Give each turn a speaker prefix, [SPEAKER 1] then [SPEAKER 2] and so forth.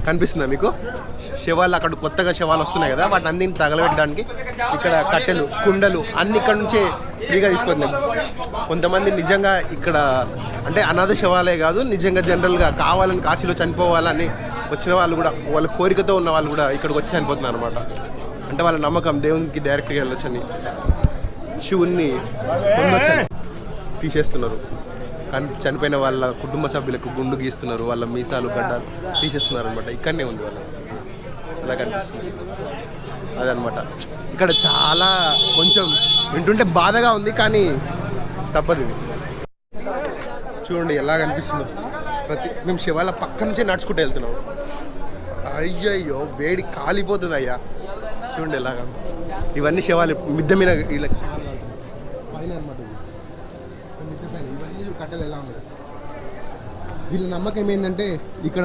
[SPEAKER 1] కనిపిస్తుందా మీకు? శవాలు అక్కడ కొత్తగా శవాలు వస్తున్నాయి కదా, వాటిని అన్ని తగలబెట్టడానికి ఇక్కడ కట్టెలు, కుండలు అన్ని ఇక్కడ నుంచే ఫ్రీగా తీసుకొచ్చాం. కొంతమంది నిజంగా ఇక్కడ అంటే అనాథ శవాలే కాదు, నిజంగా జనరల్గా కావాలని కాశీలో చనిపోవాలని వచ్చిన వాళ్ళు కూడా, వాళ్ళ కోరికతో ఉన్న వాళ్ళు కూడా ఇక్కడికి వచ్చి చనిపోతున్నారు అనమాట. అంటే వాళ్ళ నమ్మకం దేవునికి డైరెక్ట్గా వెళ్ళొచ్చని, శివుణ్ణి పొందొచ్చని తీసేస్తున్నారు. కానీ చనిపోయిన వాళ్ళ కుటుంబ సభ్యులకు గుండు గీస్తున్నారు, వాళ్ళ మీసాలు గడ్డాలు తీసేస్తున్నారు అనమాట. ఇక్కడనే ఉంది వాళ్ళు, అలా కనిపిస్తుంది. అదనమాట ఇక్కడ చాలా కొంచెం వింటుంటే బాధగా ఉంది, కానీ తప్పదు. చూడండి ఎలా కనిపిస్తుందో. మేము శివాల పక్క నుంచే నడుచుకుంటూ వెళ్తున్నాం. అయ్యయ్యో వేడి కాలిపోతుంది అయ్యా. చూడండి ఎలాగా ఇవన్నీ శవాలు మిద్దె మీద ఇలా పైన అనమాట, మిద్దె పైన ఇవన్నీ కట్టెలు ఎలా ఉన్నాయి. వీళ్ళ నమ్మకం ఏంటంటే ఇక్కడ